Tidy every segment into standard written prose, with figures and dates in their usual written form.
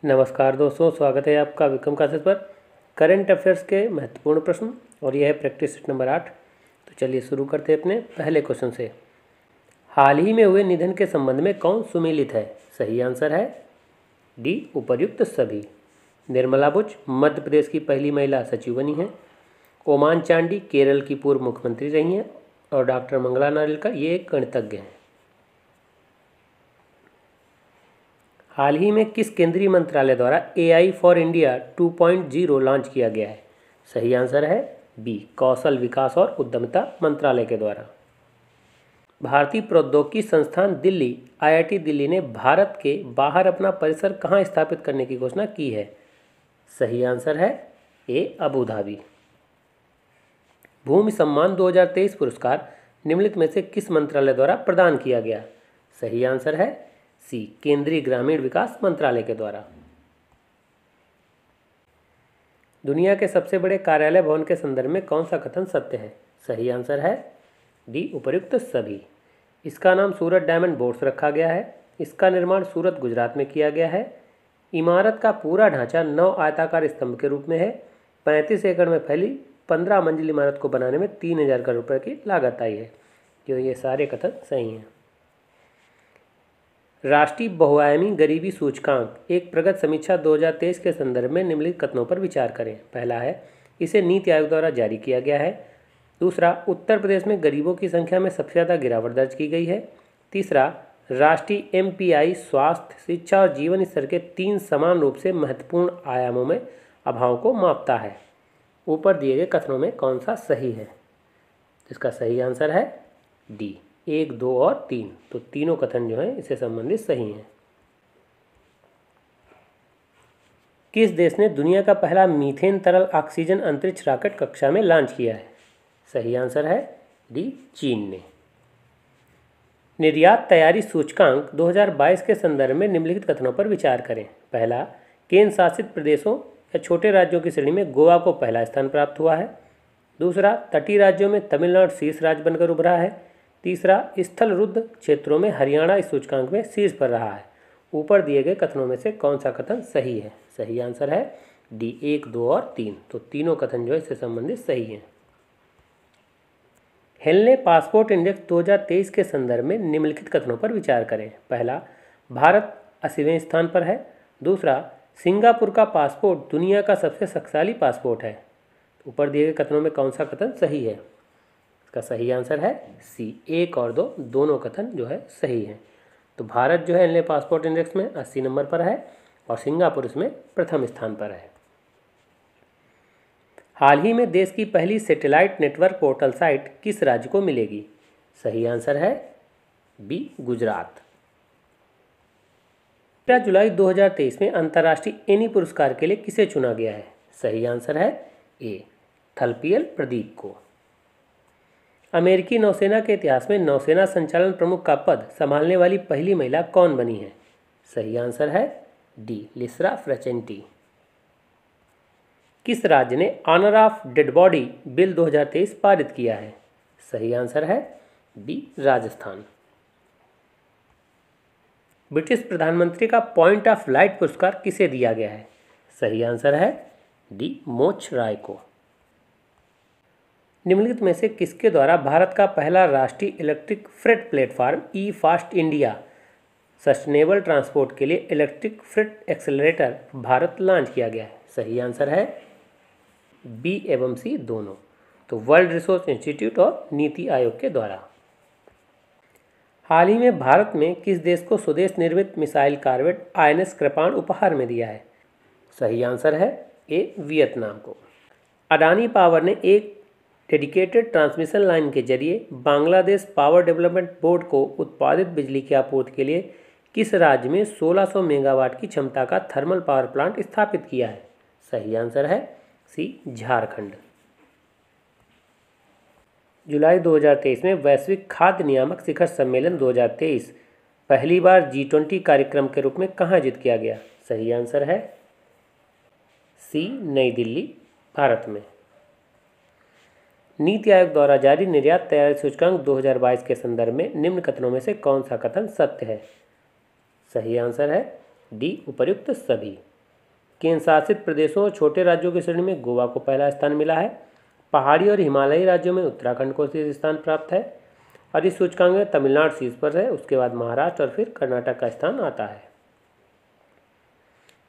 नमस्कार दोस्तों, स्वागत है आपका विक्रम क्लासेस पर। करंट अफेयर्स के महत्वपूर्ण प्रश्न और यह है प्रैक्टिस सेट नंबर 8। तो चलिए शुरू करते हैं अपने पहले क्वेश्चन से। हाल ही में हुए निधन के संबंध में कौन सुमेलित है? सही आंसर है डी, उपर्युक्त सभी। निर्मला बुच मध्य प्रदेश की पहली महिला सचिव बनी हैं। ओमान चांडी केरल की पूर्व मुख्यमंत्री रही हैं। और डॉक्टर मंगला नारिलकर ये एक गणितज्ञ हैं। हाल ही में किस केंद्रीय मंत्रालय द्वारा AI फॉर इंडिया 2.0 लॉन्च किया गया है? सही आंसर है बी, कौशल विकास और उद्यमिता मंत्रालय के द्वारा। भारतीय प्रौद्योगिकी संस्थान दिल्ली IIT दिल्ली ने भारत के बाहर अपना परिसर कहाँ स्थापित करने की घोषणा की है? सही आंसर है ए, अबू धाबी। भूमि सम्मान 2023 पुरस्कार निम्नलिखित में से किस मंत्रालय द्वारा प्रदान किया गया? सही आंसर है सी, केंद्रीय ग्रामीण विकास मंत्रालय के द्वारा। दुनिया के सबसे बड़े कार्यालय भवन के संदर्भ में कौन सा कथन सत्य है? सही आंसर है डी, उपर्युक्त सभी। इसका नाम सूरत डायमंड बोर्ड्स रखा गया है। इसका निर्माण सूरत गुजरात में किया गया है। इमारत का पूरा ढांचा 9 आयताकार स्तंभ के रूप में है। 35 एकड़ में फैली 15 मंजिल इमारत को बनाने में 3000 करोड़ रुपये की लागत आई है। जो ये सारे कथन सही हैं। राष्ट्रीय बहुआयामी गरीबी सूचकांक एक प्रगत समीक्षा 2023 के संदर्भ में निम्नलिखित कथनों पर विचार करें। पहला है, इसे नीति आयोग द्वारा जारी किया गया है। दूसरा, उत्तर प्रदेश में गरीबों की संख्या में सबसे ज़्यादा गिरावट दर्ज की गई है। तीसरा, राष्ट्रीय MPI स्वास्थ्य, शिक्षा और जीवन स्तर के 3 समान रूप से महत्वपूर्ण आयामों में अभाव को मापता है। ऊपर दिए गए कथनों में कौन सा सही है? इसका सही आंसर है डी, 1, 2 और 3। तो तीनों कथन जो हैं इससे संबंधित सही हैं। किस देश ने दुनिया का पहला मीथेन तरल ऑक्सीजन अंतरिक्ष रॉकेट कक्षा में लॉन्च किया है? सही आंसर है डी, चीन ने। निर्यात तैयारी सूचकांक 2022 के संदर्भ में निम्नलिखित कथनों पर विचार करें। पहला, केंद्र शासित प्रदेशों या छोटे राज्यों की श्रेणी में गोवा को पहला स्थान प्राप्त हुआ है। दूसरा, तटीय राज्यों में तमिलनाडु शीर्ष राज्य बनकर उभरा है। तीसरा, स्थल रुद्ध क्षेत्रों में हरियाणा इस सूचकांक में शीर्ष पर रहा है। ऊपर दिए गए कथनों में से कौन सा कथन सही है? सही आंसर है डी, 1, 2 और 3। तो तीनों कथन जो है इससे संबंधित सही हैं। हेलने पासपोर्ट इंडेक्स 2023 के संदर्भ में निम्नलिखित कथनों पर विचार करें। पहला, भारत 80वें स्थान पर है। दूसरा, सिंगापुर का पासपोर्ट दुनिया का सबसे शक्तिशाली पासपोर्ट है। ऊपर दिए गए कथनों में कौन सा कथन सही है? इसका सही आंसर है सी, 1 और 2 दोनों कथन जो है सही हैं। तो भारत जो है हेलने पासपोर्ट इंडेक्स में 80 नंबर पर है और सिंगापुर इसमें प्रथम स्थान पर है। हाल ही में देश की पहली सैटेलाइट नेटवर्क पोर्टल साइट किस राज्य को मिलेगी? सही आंसर है बी, गुजरात। 13 जुलाई 2023 में अंतर्राष्ट्रीय एनी पुरस्कार के लिए किसे चुना गया है? सही आंसर है ए, थलपियल प्रदीप को। अमेरिकी नौसेना के इतिहास में नौसेना संचालन प्रमुख का पद संभालने वाली पहली महिला कौन बनी है? सही आंसर है डी, लिस्रा फ्रेचेंटी। किस राज्य ने honour of dead body bill 2023 पारित किया है? सही आंसर है बी, राजस्थान। ब्रिटिश प्रधानमंत्री का पॉइंट ऑफ लाइट पुरस्कार किसे दिया गया है? सही आंसर है डी, मोक्ष राय को। निम्नलिखित में से किसके द्वारा भारत का पहला राष्ट्रीय इलेक्ट्रिक फ्रेट प्लेटफॉर्म ई फास्ट इंडिया सस्टेनेबल ट्रांसपोर्ट के लिए electric freight accelerator Bharat launch किया गया है? सही आंसर है बी एवं सी दोनों। तो वर्ल्ड रिसोर्स इंस्टीट्यूट और नीति आयोग के द्वारा। हाल ही में भारत में किस देश को स्वदेश निर्मित मिसाइल कार्वेट INS कृपाण उपहार में दिया है? सही आंसर है ए, वियतनाम को। अडानी पावर ने एक डेडिकेटेड ट्रांसमिशन लाइन के जरिए बांग्लादेश पावर डेवलपमेंट बोर्ड को उत्पादित बिजली की आपूर्ति के लिए किस राज्य में 1600 मेगावाट की क्षमता का थर्मल पावर प्लांट स्थापित किया है? सही आंसर है सी, झारखंड। जुलाई 2023 में वैश्विक खाद्य नियामक शिखर सम्मेलन 2023 पहली बार G20 कार्यक्रम के रूप में कहाँ आयोजित किया गया? सही आंसर है सी, नई दिल्ली, भारत में। नीति आयोग द्वारा जारी निर्यात तैयारी सूचकांक 2022 के संदर्भ में निम्न कथनों में से कौन सा कथन सत्य है? सही आंसर है डी, उपर्युक्त सभी। केंद्र शासित प्रदेशों और छोटे राज्यों की श्रेणी में गोवा को पहला स्थान मिला है। पहाड़ी और हिमालयी राज्यों में उत्तराखंड को शीर्ष स्थान प्राप्त है और इस सूचकांक में तमिलनाडु शीर्ष पर है, उसके बाद महाराष्ट्र और फिर कर्नाटक का स्थान आता है।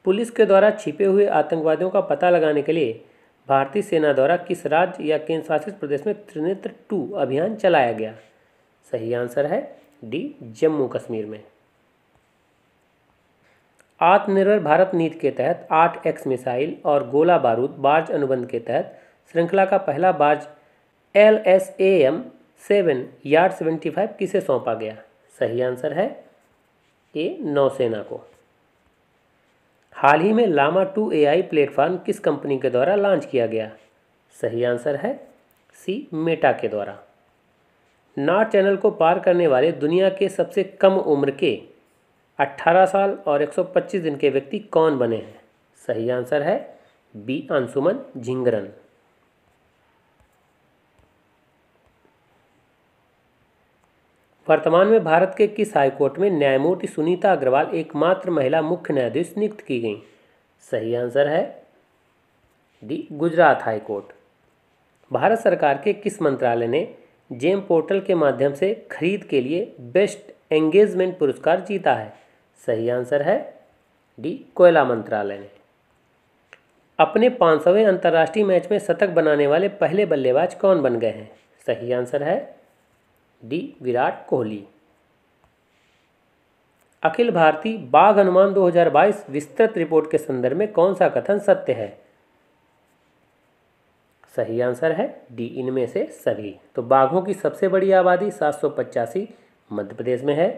पुलिस के द्वारा छिपे हुए आतंकवादियों का पता लगाने के लिए भारतीय सेना द्वारा किस राज्य या केंद्र शासित प्रदेश में त्रिनेत्र 2 अभियान चलाया गया? सही आंसर है डी, जम्मू कश्मीर में। आत्मनिर्भर भारत नीति के तहत 8X मिसाइल और गोला बारूद बार्ज अनुबंध के तहत श्रृंखला का पहला बार्ज LSAM 7 यार्ड 75 किसे सौंपा गया? सही आंसर है ए, नौसेना को। हाल ही में लामा 2 AI प्लेटफॉर्म किस कंपनी के द्वारा लॉन्च किया गया? सही आंसर है सी, मेटा के द्वारा। नॉर्थ चैनल को पार करने वाले दुनिया के सबसे कम उम्र के 18 साल और 125 दिन के व्यक्ति कौन बने हैं? सही आंसर है बी, अंशुमन झिंगरन। वर्तमान में भारत के किस हाईकोर्ट में न्यायमूर्ति सुनीता अग्रवाल एकमात्र महिला मुख्य न्यायाधीश नियुक्त की गई? सही आंसर है डी, गुजरात हाईकोर्ट। भारत सरकार के किस मंत्रालय ने जेम पोर्टल के माध्यम से खरीद के लिए बेस्ट एंगेजमेंट पुरस्कार जीता है? सही आंसर है डी, कोयला मंत्रालय ने। अपने 500वें अंतर्राष्ट्रीय मैच में शतक बनाने वाले पहले बल्लेबाज कौन बन गए हैं? सही आंसर है डी, विराट कोहली। अखिल भारतीय बाघ अनुमान 2022 विस्तृत रिपोर्ट के संदर्भ में कौन सा कथन सत्य है? सही आंसर है डी, इनमें से सभी। तो बाघों की सबसे बड़ी आबादी 785 मध्य प्रदेश में है।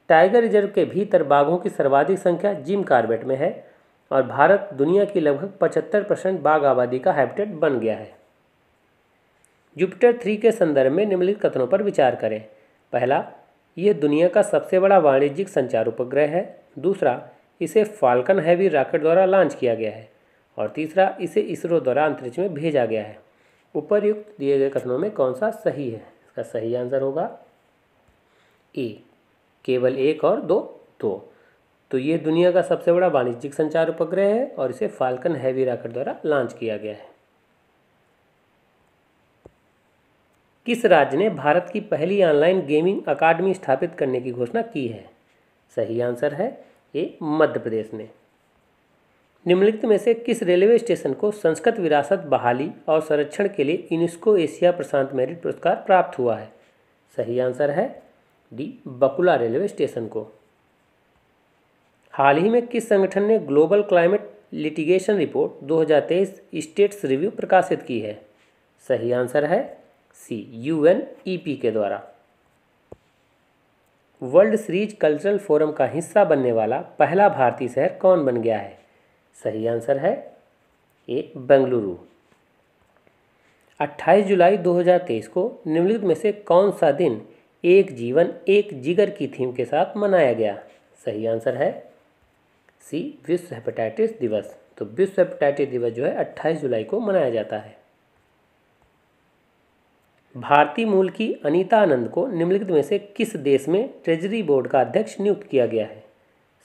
टाइगर रिजर्व के भीतर बाघों की सर्वाधिक संख्या जिम कॉर्बेट में है और भारत दुनिया की लगभग 75% बाघ आबादी का हैबिटेट बन गया है। जुपिटर 3 के संदर्भ में निम्नलिखित कथनों पर विचार करें। पहला, यह दुनिया का सबसे बड़ा वाणिज्यिक संचार उपग्रह है। दूसरा, इसे फाल्कन हैवी रॉकेट द्वारा लॉन्च किया गया है। और तीसरा, इसे इसरो द्वारा अंतरिक्ष में भेजा गया है। उपर्युक्त दिए गए कथनों में कौन सा सही है? इसका सही आंसर होगा ए, केवल 1 और 2। तो ये दुनिया का सबसे बड़ा वाणिज्यिक संचार उपग्रह है और इसे फाल्कन हैवी रॉकेट द्वारा लॉन्च किया गया है। किस राज्य ने भारत की पहली ऑनलाइन गेमिंग अकादमी स्थापित करने की घोषणा की है? सही आंसर है ए, मध्य प्रदेश ने। निम्नलिखित में से किस रेलवे स्टेशन को संस्कृत विरासत बहाली और संरक्षण के लिए यूनेस्को एशिया प्रशांत मेरिट पुरस्कार प्राप्त हुआ है? सही आंसर है डी, बकुला रेलवे स्टेशन को। हाल ही में किस संगठन ने global climate litigation report 2023 states review प्रकाशित की है? सही आंसर है सी, UNEP के द्वारा। वर्ल्ड सीरीज कल्चरल फोरम का हिस्सा बनने वाला पहला भारतीय शहर कौन बन गया है? सही आंसर है ए, बेंगलुरु। 28 जुलाई 2023 को निम्नलिखित में से कौन सा दिन एक जीवन एक जिगर की थीम के साथ मनाया गया? सही आंसर है सी, विश्व हेपेटाइटिस दिवस। तो विश्व हेपेटाइटिस दिवस जो है 28 जुलाई को मनाया जाता है। भारतीय मूल की अनीता आनंद को निम्नलिखित में से किस देश में ट्रेजरी बोर्ड का अध्यक्ष नियुक्त किया गया है?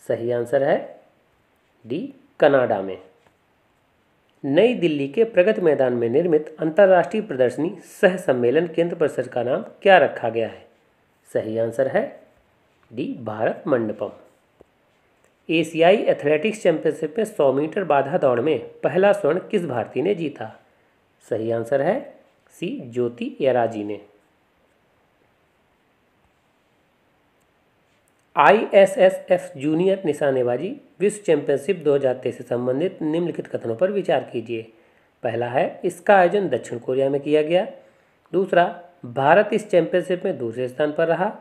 सही आंसर है डी, कनाडा में। नई दिल्ली के प्रगति मैदान में निर्मित अंतर्राष्ट्रीय प्रदर्शनी सह सम्मेलन केंद्र परिसर का नाम क्या रखा गया है? सही आंसर है डी, भारत मंडपम। एशियाई एथलेटिक्स चैंपियनशिप में 100 मीटर बाधा दौड़ में पहला स्वर्ण किस भारतीय ने जीता? सही आंसर है सी, ज्योति यराजी ने। ISSF जूनियर निशानेबाजी विश्व चैंपियनशिप 2023 से संबंधित निम्नलिखित कथनों पर विचार कीजिए। पहला है, इसका आयोजन दक्षिण कोरिया में किया गया। दूसरा, भारत इस चैंपियनशिप में दूसरे स्थान पर रहा।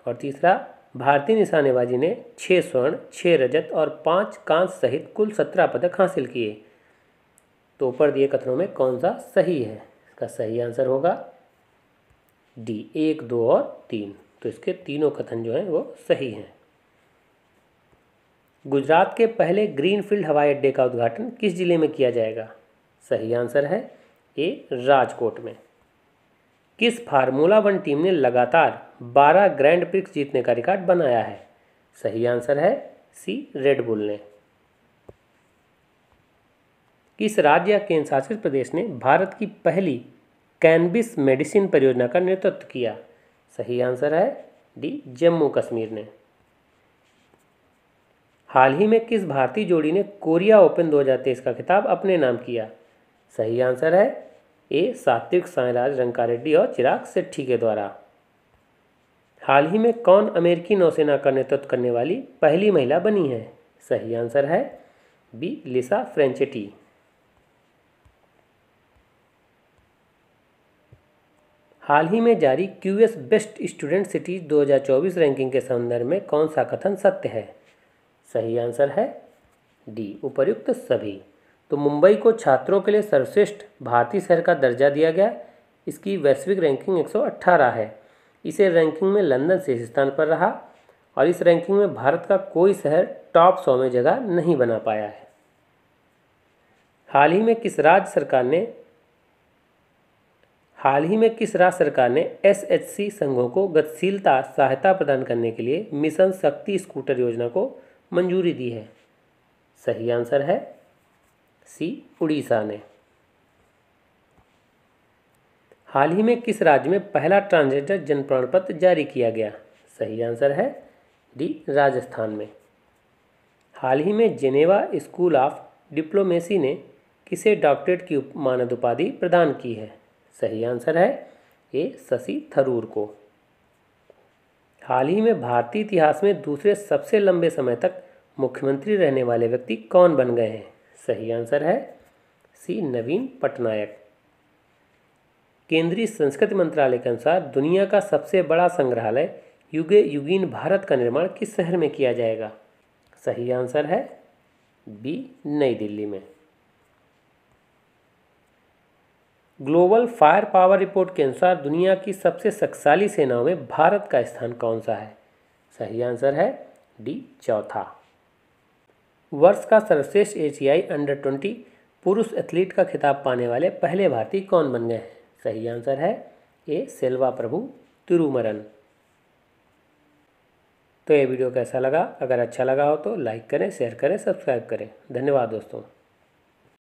और तीसरा, भारतीय निशानेबाजी ने 6 स्वर्ण, 6 रजत और 5 कांस्य सहित कुल 17 पदक हासिल किए। तो ऊपर दिए कथनों में कौन सा सही है? इसका सही आंसर होगा डी, 1, 2 और 3। तो इसके तीनों कथन जो हैं वो सही हैं। गुजरात के पहले ग्रीनफील्ड हवाई अड्डे का उद्घाटन किस जिले में किया जाएगा? सही आंसर है ए, राजकोट में। किस फार्मूला 1 टीम ने लगातार 12 ग्रैंड प्रिक्स जीतने का रिकॉर्ड बनाया है? सही आंसर है सी, रेड बुल ने। किस राज्य या केंद्र शासित प्रदेश ने भारत की पहली कैनबिस मेडिसिन परियोजना का नेतृत्व किया? सही आंसर है डी, जम्मू कश्मीर ने। हाल ही में किस भारतीय जोड़ी ने कोरिया ओपन 2023 का खिताब अपने नाम किया? सही आंसर है ए, सात्विक साईराज रंकारेड्डी और चिराग शेट्टी के द्वारा। हाल ही में कौन अमेरिकी नौसेना का नेतृत्व करने वाली पहली महिला बनी है? सही आंसर है बी, लिसा फ्रेंचेटी। हाल ही में जारी QS best student cities 2024 ranking के संदर्भ में कौन सा कथन सत्य है? सही आंसर है डी, उपर्युक्त सभी। तो मुंबई को छात्रों के लिए सर्वश्रेष्ठ भारतीय शहर का दर्जा दिया गया। इसकी वैश्विक रैंकिंग 118 है। इसे रैंकिंग में लंदन शीर्ष स्थान पर रहा और इस रैंकिंग में भारत का कोई शहर टॉप 100 में जगह नहीं बना पाया है। हाल ही में किस राज्य सरकार ने एसएचसी संघों को गतिशीलता सहायता प्रदान करने के लिए मिशन शक्ति स्कूटर योजना को मंजूरी दी है? सही आंसर है सी, उड़ीसा ने। हाल ही में किस राज्य में पहला ट्रांसजेंडर जन प्रमाण पत्र जारी किया गया? सही आंसर है डी, राजस्थान में। हाल ही में जेनेवा स्कूल ऑफ डिप्लोमेसी ने किसे डॉक्टरेट की मानद उपाधि प्रदान की है? सही आंसर है ए, शशि थरूर को। हाल ही में भारतीय इतिहास में दूसरे सबसे लंबे समय तक मुख्यमंत्री रहने वाले व्यक्ति कौन बन गए हैं? सही आंसर है सी, नवीन पटनायक। केंद्रीय संस्कृति मंत्रालय के अनुसार दुनिया का सबसे बड़ा संग्रहालय युगे युगीन भारत का निर्माण किस शहर में किया जाएगा? सही आंसर है बी, नई दिल्ली में। ग्लोबल फायर पावर रिपोर्ट के अनुसार दुनिया की सबसे शक्तिशाली सेनाओं में भारत का स्थान कौन सा है? सही आंसर है डी, चौथा। वर्ष का सर्वश्रेष्ठ एशियाई अंडर 20 पुरुष एथलीट का खिताब पाने वाले पहले भारतीय कौन बन गए हैं? सही आंसर है ए, सेल्वा प्रभु तिरुमरन। तो ये वीडियो कैसा लगा? अगर अच्छा लगा हो तो लाइक करें, शेयर करें, सब्सक्राइब करें। धन्यवाद दोस्तों।